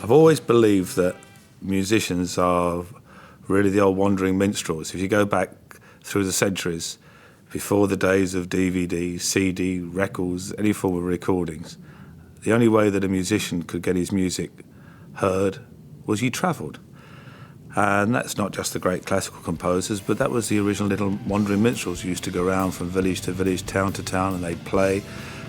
I've always believed that musicians are really the old wandering minstrels. If you go back through the centuries, before the days of DVD, CD, records, any form of recordings, the only way that a musician could get his music heard was you travelled. And that's not just the great classical composers, but that was the original little wandering minstrels who used to go around from village to village, town to town, and they'd play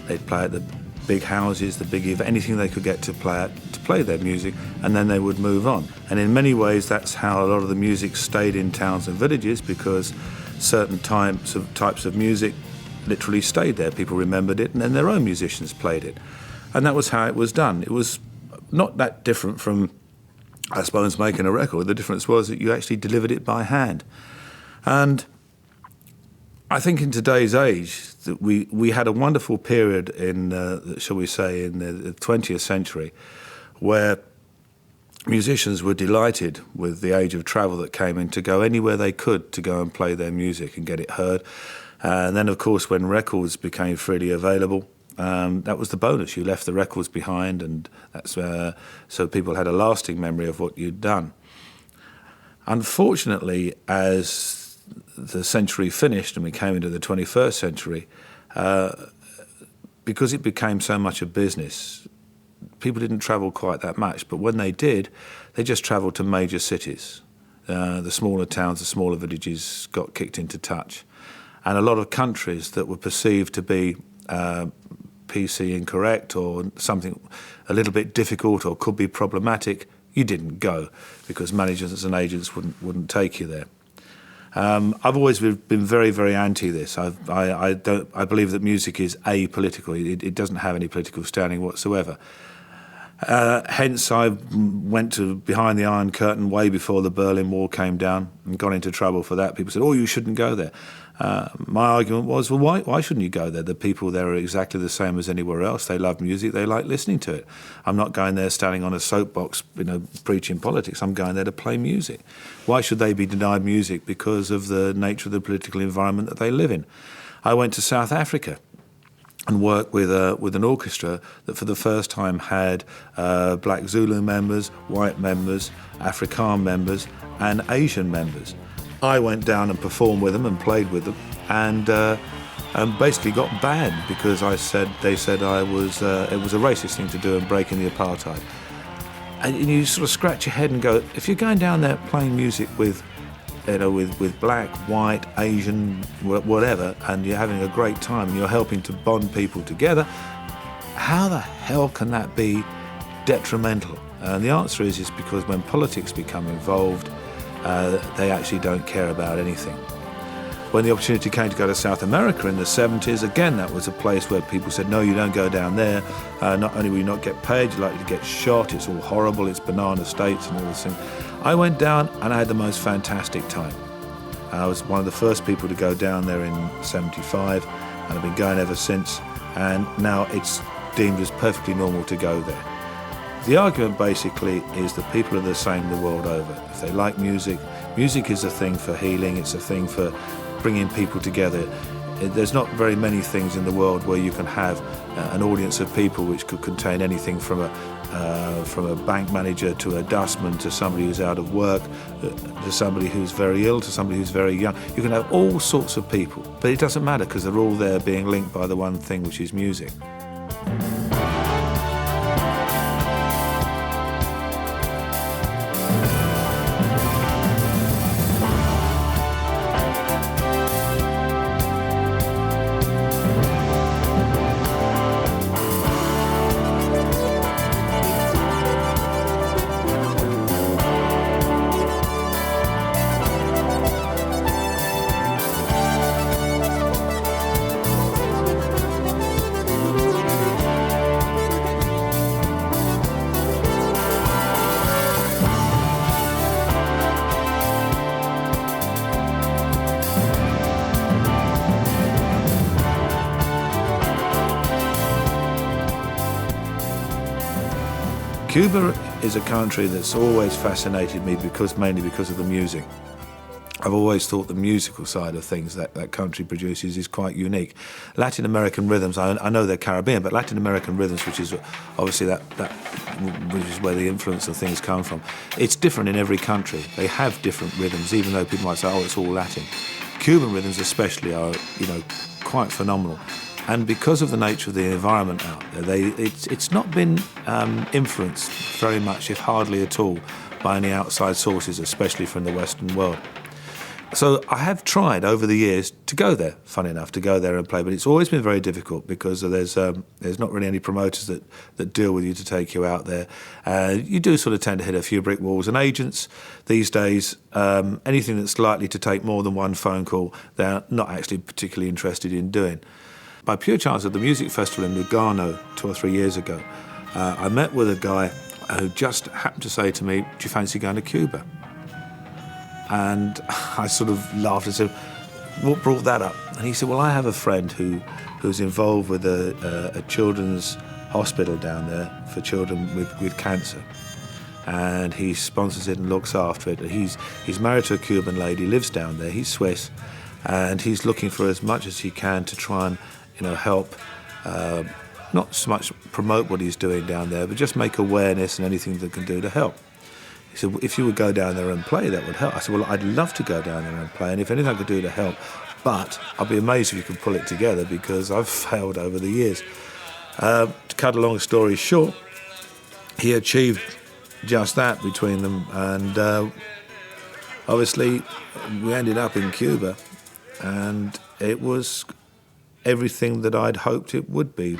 at the big houses, the big anything they could get to play their music, and then they would move on. And in many ways, that's how a lot of the music stayed in towns and villages, because certain types of music literally stayed there. People remembered it, and then their own musicians played it. And that was how it was done. It was not that different from, I suppose, making a record. The difference was that you actually delivered it by hand. And I think in today's age, that we had a wonderful period in, shall we say, in the 20th century, where musicians were delighted with the age of travel that came in to go anywhere they could to go and play their music and get it heard. And then, of course, when records became freely available, that was the bonus. You left the records behind, and that's so people had a lasting memory of what you'd done. Unfortunately, as the century finished and we came into the 21st century, because it became so much a business, people didn't travel quite that much. But when they did, they just travelled to major cities. The smaller towns, the smaller villages got kicked into touch. And a lot of countries that were perceived to be PC incorrect or something a little bit difficult or could be problematic, you didn't go because managers and agents wouldn't take you there. I've always been very, very anti this. I believe that music is apolitical. It doesn't have any political standing whatsoever. Hence, I went to behind the Iron Curtain way before the Berlin Wall came down and got into trouble for that. People said, "Oh, you shouldn't go there." My argument was, well, why shouldn't you go there? The people there are exactly the same as anywhere else. They love music. They like listening to it. I'm not going there standing on a soapbox, preaching politics. I'm going there to play music. Why should they be denied music because of the nature of the political environment that they live in? I went to South Africa and worked with an orchestra that for the first time had black Zulu members, white members, Afrikaner members, and Asian members. I went down and performed with them and played with them, and basically got banned because they said it was a racist thing to do and breaking the apartheid. And you sort of scratch your head and go, if you're going down there playing music with black, white, Asian, whatever, and you're having a great time and you're helping to bond people together, how the hell can that be detrimental? And the answer is because when politics become involved, they actually don't care about anything. When the opportunity came to go to South America in the 70s, again, that was a place where people said, no, you don't go down there. Not only will you not get paid, you're likely to get shot. It's all horrible. It's banana states and all this thing. I went down and I had the most fantastic time. I was one of the first people to go down there in 75, and I've been going ever since. And now it's deemed as perfectly normal to go there. The argument basically is that people are the same the world over. If they like music, music is a thing for healing, it's a thing for bringing people together. There's not very many things in the world where you can have an audience of people which could contain anything from a bank manager to a dustman to somebody who's out of work, to somebody who's very ill, to somebody who's very young. You can have all sorts of people, but it doesn't matter because they're all there being linked by the one thing, which is music. Cuba is a country that's always fascinated me mainly because of the music. I've always thought the musical side of things that country produces is quite unique. Latin American rhythms, I know they're Caribbean, but Latin American rhythms, which is obviously which is where the influence of things come from, it's different in every country. They have different rhythms, even though people might say, oh, it's all Latin. Cuban rhythms especially are, quite phenomenal. And because of the nature of the environment out there, it's not been influenced very much, if hardly at all, by any outside sources, especially from the Western world. So I have tried over the years to go there, funny enough, to go there and play, but it's always been very difficult because there's not really any promoters that deal with you to take you out there. You do sort of tend to hit a few brick walls, and agents these days, anything that's likely to take more than one phone call, they're not actually particularly interested in doing. By pure chance, at the music festival in Lugano 2 or 3 years ago, I met with a guy who just happened to say to me, do you fancy going to Cuba? And I sort of laughed and said, what brought that up? And he said, well, I have a friend who's involved with a children's hospital down there for children with cancer. And he sponsors it and looks after it. He's married to a Cuban lady, lives down there, he's Swiss, and he's looking for as much as he can to try and help, not so much promote what he's doing down there, but just make awareness and anything that can do to help. He said, well, if you would go down there and play, that would help. I said, well, I'd love to go down there and play, and if anything I could do to help, but I'd be amazed if you could pull it together because I've failed over the years. To cut a long story short, he achieved just that between them, and obviously we ended up in Cuba, and it was everything that I'd hoped it would be.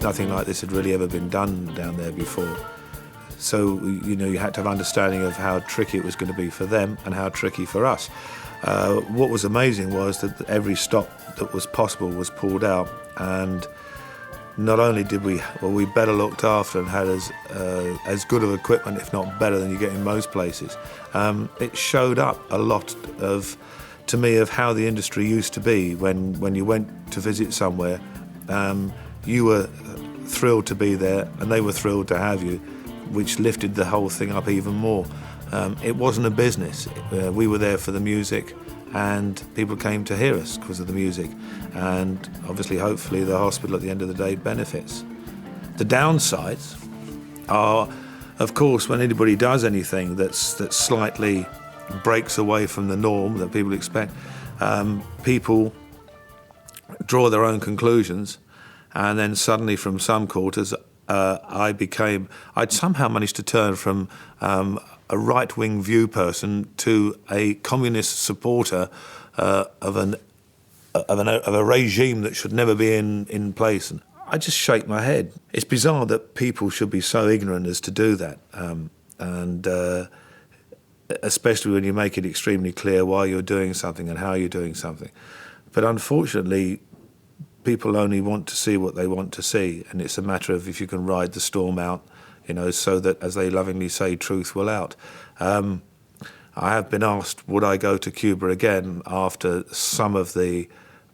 Nothing like this had really ever been done down there before. So, you had to have understanding of how tricky it was going to be for them and how tricky for us. What was amazing was that every stop that was possible was pulled out, and not only did we better looked after and had as good of equipment, if not better, than you get in most places. It showed up a lot to me of how the industry used to be when you went to visit somewhere. You were thrilled to be there, and they were thrilled to have you, which lifted the whole thing up even more. It wasn't a business. We were there for the music, and people came to hear us because of the music. And obviously, hopefully, the hospital at the end of the day benefits. The downsides are, of course, when anybody does anything that slightly breaks away from the norm that people expect, people draw their own conclusions. And then suddenly from some quarters, I'd somehow managed to turn from a right-wing view person to a communist supporter of a regime that should never be in place. And I just shake my head. It's bizarre that people should be so ignorant as to do that. And especially when you make it extremely clear why you're doing something and how you're doing something. But unfortunately, people only want to see what they want to see, and it's a matter of if you can ride the storm out, so that, as they lovingly say, truth will out. I have been asked, would I go to Cuba again after some of the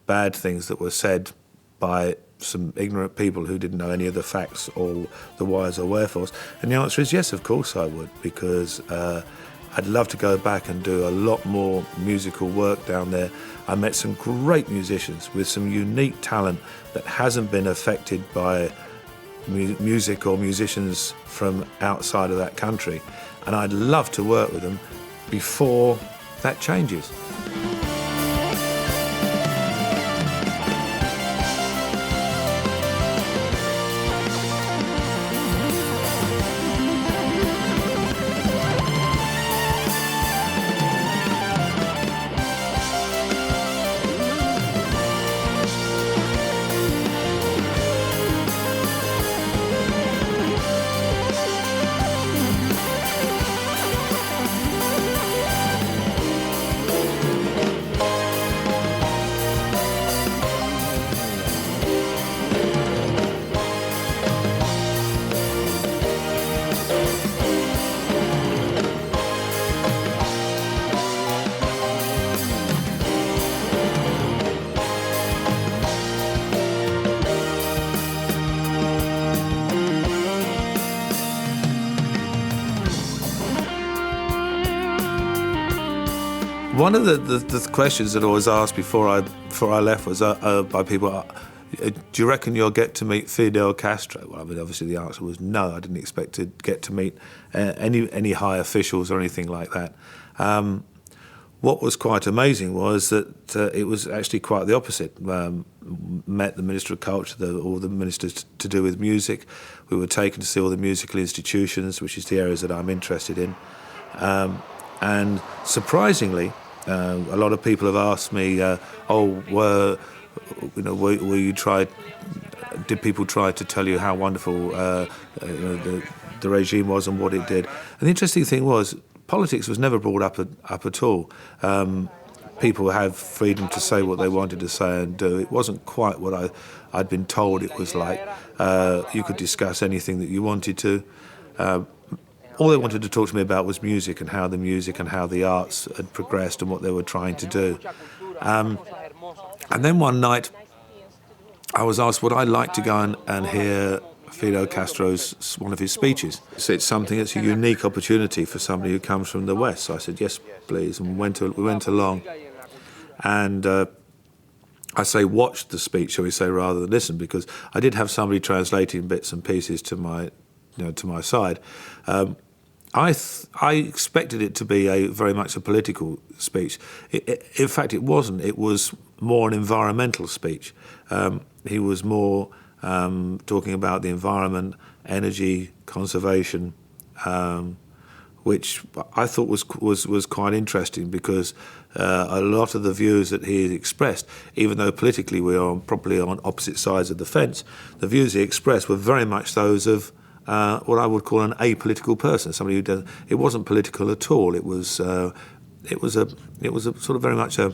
bad things that were said by some ignorant people who didn't know any of the facts or the whys or wherefores? And the answer is yes, of course I would, because I'd love to go back and do a lot more musical work down there. I met some great musicians with some unique talent that hasn't been affected by music or musicians from outside of that country. And I'd love to work with them before that changes. One of the questions that I was asked before I left was by people, do you reckon you'll get to meet Fidel Castro? Well, I mean, obviously the answer was no. I didn't expect to get to meet any high officials or anything like that. What was quite amazing was that it was actually quite the opposite. Met the Minister of Culture, all the ministers to do with music. We were taken to see all the musical institutions, which is the areas that I'm interested in. And surprisingly, a lot of people have asked me, did people try to tell you how wonderful the regime was and what it did? And the interesting thing was, politics was never brought up at all. People have freedom to say what they wanted to say and do. It wasn't quite what I'd been told it was like. You could discuss anything that you wanted to. All they wanted to talk to me about was music and how the arts had progressed and what they were trying to do. And then one night I was asked would I like to go and hear Fidel Castro's, one of his speeches. So it's something that's a unique opportunity for somebody who comes from the West. So I said, yes, please. And we went along. And I say watched the speech, shall we say, rather than listen, because I did have somebody translating bits and pieces to my side. I expected it to be very much a political speech. In fact, it wasn't. It was more an environmental speech. He was more talking about the environment, energy, conservation, which I thought was quite interesting because a lot of the views that he expressed, even though politically we are probably on opposite sides of the fence, the views he expressed were very much those of what I would call an apolitical person, somebody who doesn't. It wasn't political at all. It was a sort of very much a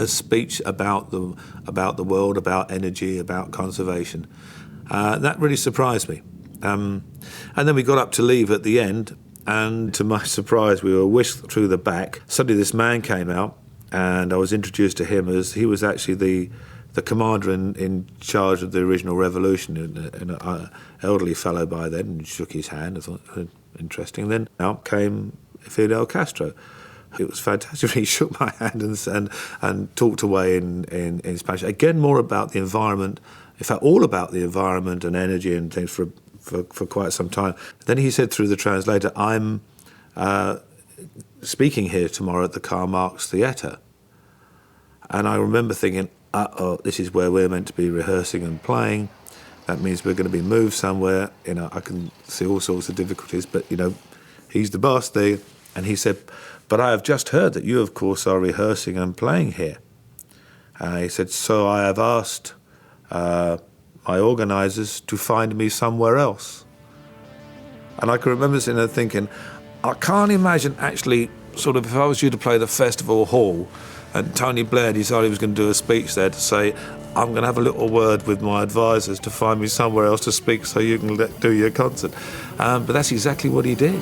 speech about the world, about energy, about conservation. That really surprised me. And then we got up to leave at the end, and to my surprise, we were whisked through the back. Suddenly, this man came out, and I was introduced to him as he was actually the commander in charge of the original revolution, an elderly fellow by then, and shook his hand. I thought, interesting. Then out came Fidel Castro. It was fantastic. He shook my hand and talked away in Spanish. Again, more about the environment, in fact, all about the environment and energy and things for quite some time. Then he said through the translator, I'm speaking here tomorrow at the Karl Marx Theatre. And I remember thinking, this is where we're meant to be rehearsing and playing. That means we're going to be moved somewhere. I can see all sorts of difficulties, but, he's the boss there. And he said, but I have just heard that you, of course, are rehearsing and playing here. He said, so I have asked my organisers to find me somewhere else. And I can remember sitting there thinking, I can't imagine actually, sort of, if I was due to play the Festival Hall, and Tony Blair decided he was going to do a speech there to say, I'm going to have a little word with my advisors to find me somewhere else to speak so you can do your concert. But that's exactly what he did.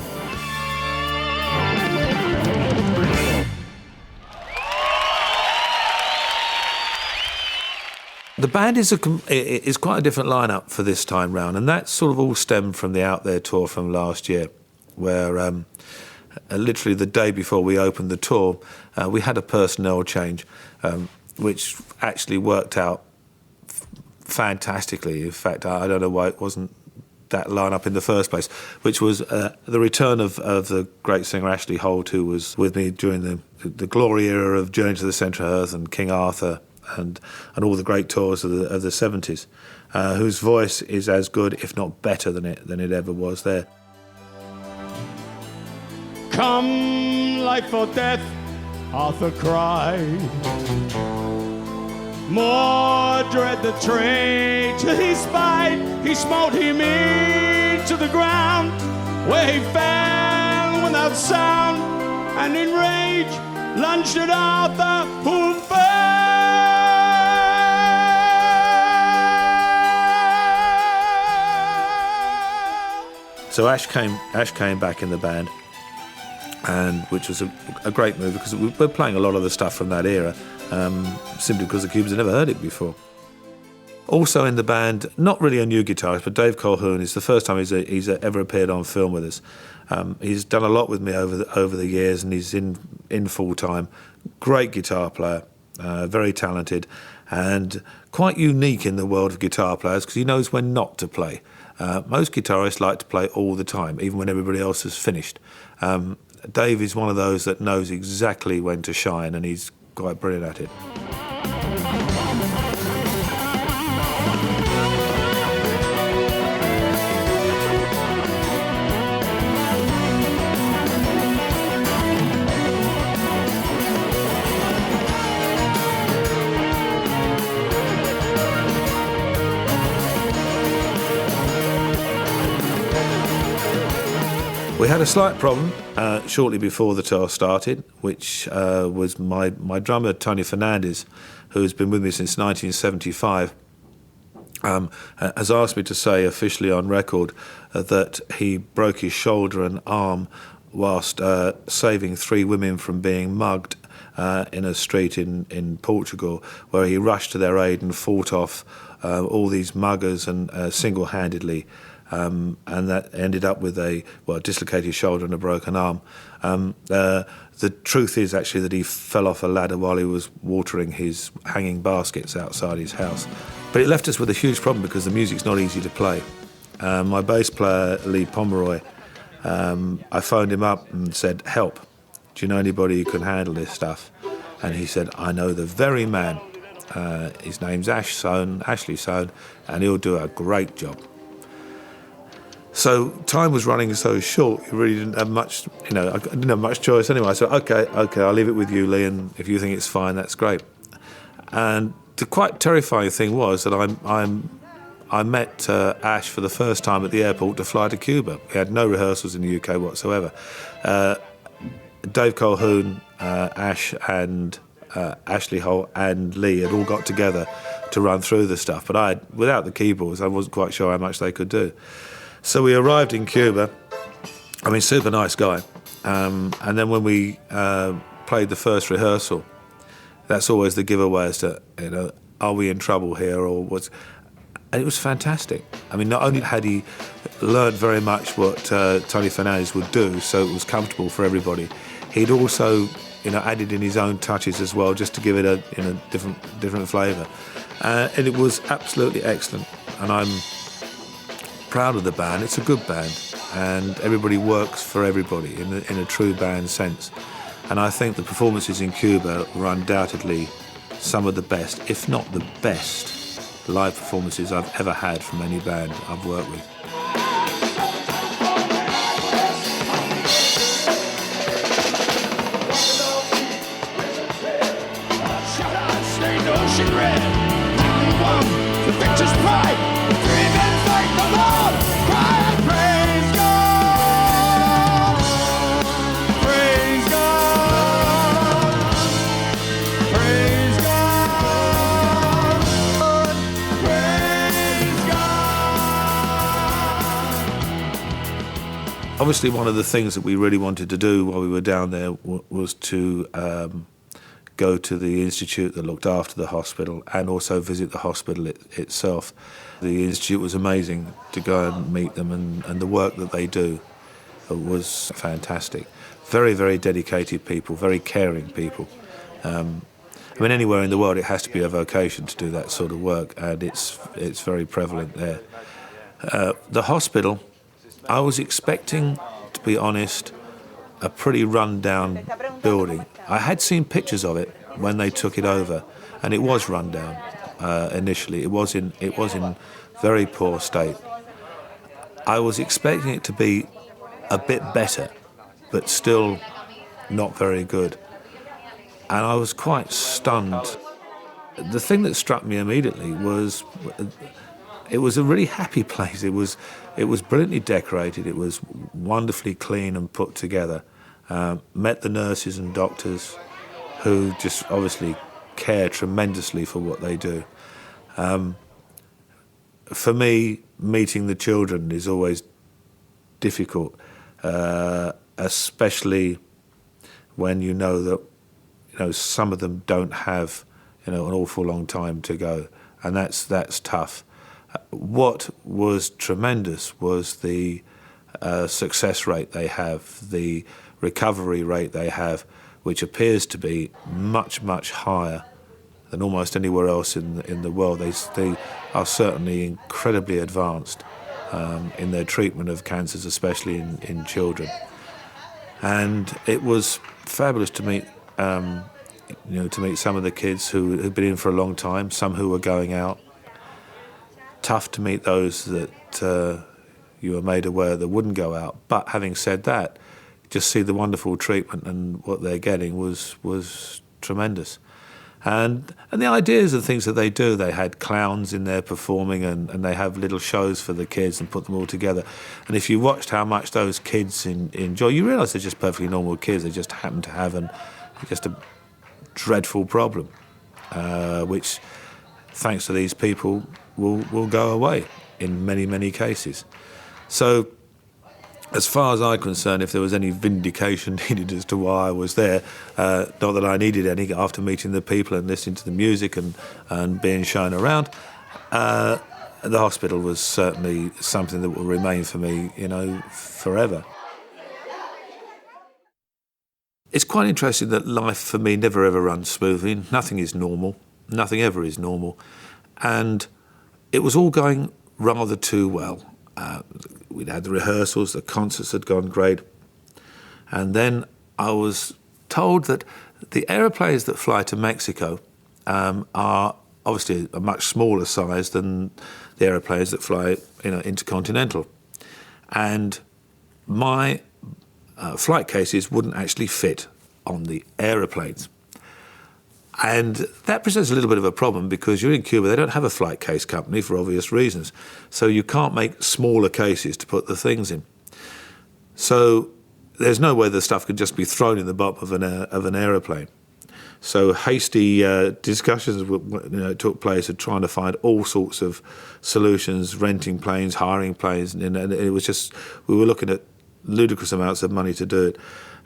The band is quite a different lineup for this time round, and that sort of all stemmed from the Out There tour from last year, where literally the day before we opened the tour, we had a personnel change, which actually worked out fantastically. In fact, I don't know why it wasn't that lineup in the first place, which was the return of the great singer Ashley Holt, who was with me during the glory era of Journey to the Centre of Earth and King Arthur and all the great tours of the 70s, whose voice is as good, if not better, than it ever was there. Come, life or death, Arthur cried. More dread the traitor he spied. He smote him into the ground, where he fell without sound, and in rage lunged at Arthur, who fell. So Ash came back in the band, and which was a great move, because we're playing a lot of the stuff from that era, simply because the Cubans had never heard it before. Also in the band, not really a new guitarist, but Dave Colquhoun. Is the first time he's ever appeared on film with us. He's done a lot with me over the years, and he's in full time. Great guitar player, very talented, and quite unique in the world of guitar players, because he knows when not to play. Most guitarists like to play all the time, even when everybody else has finished. Dave is one of those that knows exactly when to shine, and he's quite brilliant at it. We had a slight problem shortly before the tour started, which was my drummer, Tony Fernandez, who's been with me since 1975, has asked me to say officially on record that he broke his shoulder and arm whilst saving 3 women from being mugged in a street in Portugal, where he rushed to their aid and fought off all these muggers and single-handedly. And that ended up with a dislocated shoulder and a broken arm. The truth is actually that he fell off a ladder while he was watering his hanging baskets outside his house. But it left us with a huge problem, because the music's not easy to play. My bass player, Lee Pomeroy, I phoned him up and said, "Help, do you know anybody who can handle this stuff?" And he said, "I know the very man. His name's Ashley Sohn, and he'll do a great job." So time was running so short, you really didn't have much, I didn't have much choice anyway. I said, okay, I'll leave it with you, Lee, and if you think it's fine, that's great. And the quite terrifying thing was that I met Ash for the first time at the airport to fly to Cuba. We had no rehearsals in the UK whatsoever. Dave Colquhoun, Ash and Ashley Holt and Lee had all got together to run through the stuff, but without the keyboards, I wasn't quite sure how much they could do. So we arrived in Cuba. Super nice guy. And then when we played the first rehearsal, that's always the giveaway as to, are we in trouble here or what's... And it was fantastic. Not only had he learned very much what Tony Fernandez would do, so it was comfortable for everybody, he'd also, added in his own touches as well, just to give it a different flavour. And it was absolutely excellent. And I'm proud of the band. It's a good band, and everybody works for everybody in a true band sense. And I think the performances in Cuba were undoubtedly some of the best, if not the best, live performances I've ever had from any band I've worked with. The victor's pride, dream and fight the Lord, cry and praise God, praise God, praise God, praise God. Obviously, one of the things that we really wanted to do while we were down there was to go to the institute that looked after the hospital and also visit the hospital itself. The institute was amazing to go and meet them, and the work that they do was fantastic. Very, very dedicated people, very caring people. I mean, anywhere in the world it has to be a vocation to do that sort of work, and it's very prevalent there. The hospital, I was expecting, to be honest, a pretty run-down building. I had seen pictures of it when they took it over, and it was run down initially. It was in very poor state. I was expecting it to be a bit better, but still not very good. And I was quite stunned. The thing that struck me immediately was it was a really happy place. It was brilliantly decorated. It was wonderfully clean and put together. Met the nurses and doctors who just obviously care tremendously for what they do. For me, meeting the children is always difficult, especially when you know that some of them don't have an awful long time to go, and that's tough. What was tremendous was the success rate they have, the recovery rate they have, which appears to be much, much higher than almost anywhere else in the world. They are certainly incredibly advanced in their treatment of cancers, especially in children. And it was fabulous to meet some of the kids who had been in for a long time, some who were going out. Tough to meet those that you were made aware that wouldn't go out. But having said that, just see the wonderful treatment and what they're getting was tremendous. And the ideas and things that they do, they had clowns in there performing, and they have little shows for the kids and put them all together. And if you watched how much those kids enjoy, you realise they're just perfectly normal kids. They just happen to have just a dreadful problem, which, thanks to these people, will go away in many, many cases. So, as far as I'm concerned, if there was any vindication needed as to why I was there, not that I needed any after meeting the people and listening to the music and being shown around, the hospital was certainly something that will remain for me, forever. It's quite interesting that life for me never ever runs smoothly. Nothing is normal. Nothing ever is normal. And it was all going rather too well. We'd had the rehearsals, the concerts had gone great. And then I was told that the aeroplanes that fly to Mexico are obviously a much smaller size than the aeroplanes that fly intercontinental. And my flight cases wouldn't actually fit on the aeroplanes. And that presents a little bit of a problem because you're in Cuba, they don't have a flight case company for obvious reasons. So you can't make smaller cases to put the things in. So there's no way the stuff could just be thrown in the bottom of an aeroplane. So hasty discussions took place of trying to find all sorts of solutions, renting planes, hiring planes, and it was just, we were looking at ludicrous amounts of money to do it.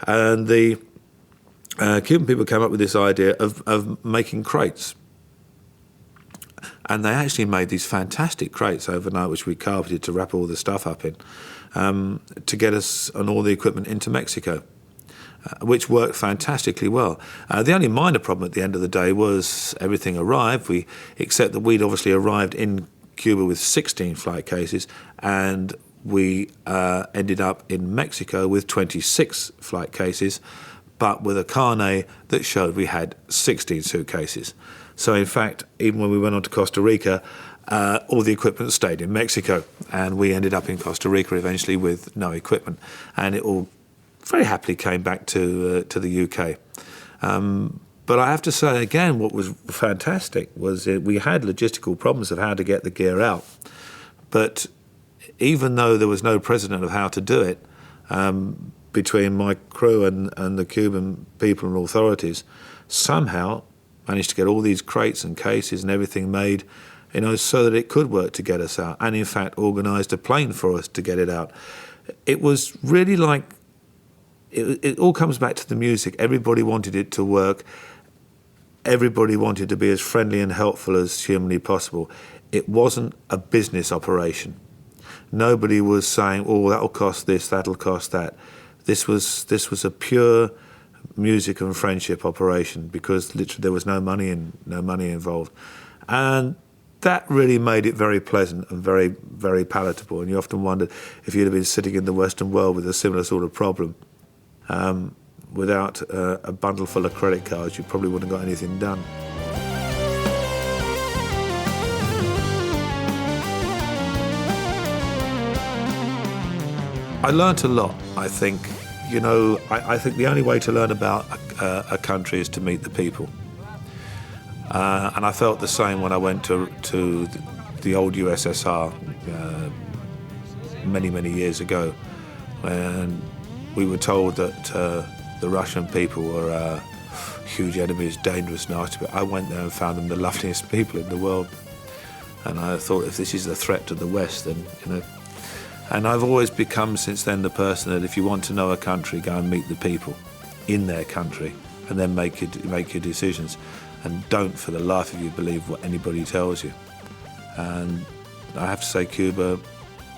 And the Cuban people came up with this idea of making crates. And they actually made these fantastic crates overnight, which we carpeted to wrap all the stuff up in, to get us and all the equipment into Mexico, which worked fantastically well. The only minor problem at the end of the day was everything arrived, except that we'd obviously arrived in Cuba with 16 flight cases, and we ended up in Mexico with 26 flight cases, but with a carnet that showed we had 16 suitcases. So in fact, even when we went on to Costa Rica, all the equipment stayed in Mexico, and we ended up in Costa Rica eventually with no equipment, and it all very happily came back to the UK. But I have to say again, what was fantastic was we had logistical problems of how to get the gear out, but even though there was no precedent of how to do it, between my crew and the Cuban people and authorities, somehow managed to get all these crates and cases and everything made, so that it could work to get us out, and in fact organised a plane for us to get it out. It was really like, it all comes back to the music. Everybody wanted it to work. everybody wanted to be as friendly and helpful as humanly possible. It wasn't a business operation. Nobody was saying, oh, that'll cost this, that'll cost that. This was a pure music and friendship operation, because literally there was no money involved. And that really made it very pleasant and very, very palatable. And you often wondered if you'd have been sitting in the Western world with a similar sort of problem, without a bundle full of credit cards, you probably wouldn't have got anything done. I learnt a lot, I think. You know, I think the only way to learn about a country is to meet the people. And I felt the same when I went to the old USSR many, many years ago, when we were told that the Russian people were huge enemies, dangerous, nasty. But I went there and found them the loveliest people in the world. And I thought, if this is a threat to the West, then, you know. And I've always become since then the person that if you want to know a country, go and meet the people in their country and then make your decisions. And don't for the life of you believe what anybody tells you. And I have to say Cuba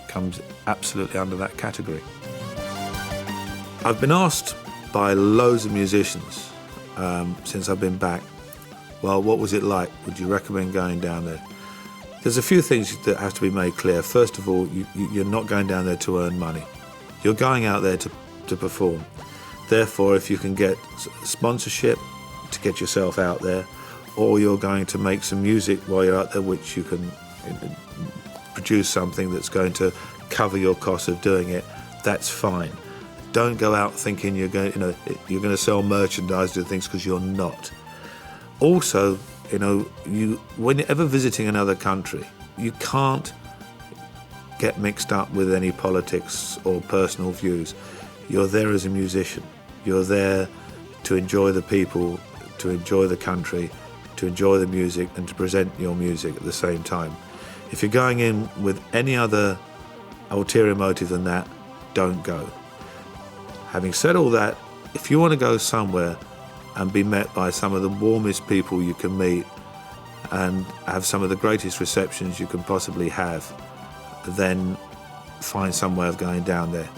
comes absolutely under that category. I've been asked by loads of musicians since I've been back, well, what was it like? Would you recommend going down there? There's a few things that have to be made clear. First of all, you're not going down there to earn money. You're going out there to perform. Therefore, if you can get sponsorship to get yourself out there, or you're going to make some music while you're out there, which you can produce something that's going to cover your cost of doing it, that's fine. Don't go out thinking you're going to sell merchandise and things, because you're not. Also, when you're ever visiting another country, you can't get mixed up with any politics or personal views. You're there as a musician. You're there to enjoy the people, to enjoy the country, to enjoy the music, and to present your music at the same time. If you're going in with any other ulterior motive than that, don't go. Having said all that, if you want to go somewhere and be met by some of the warmest people you can meet and have some of the greatest receptions you can possibly have, then find some way of going down there.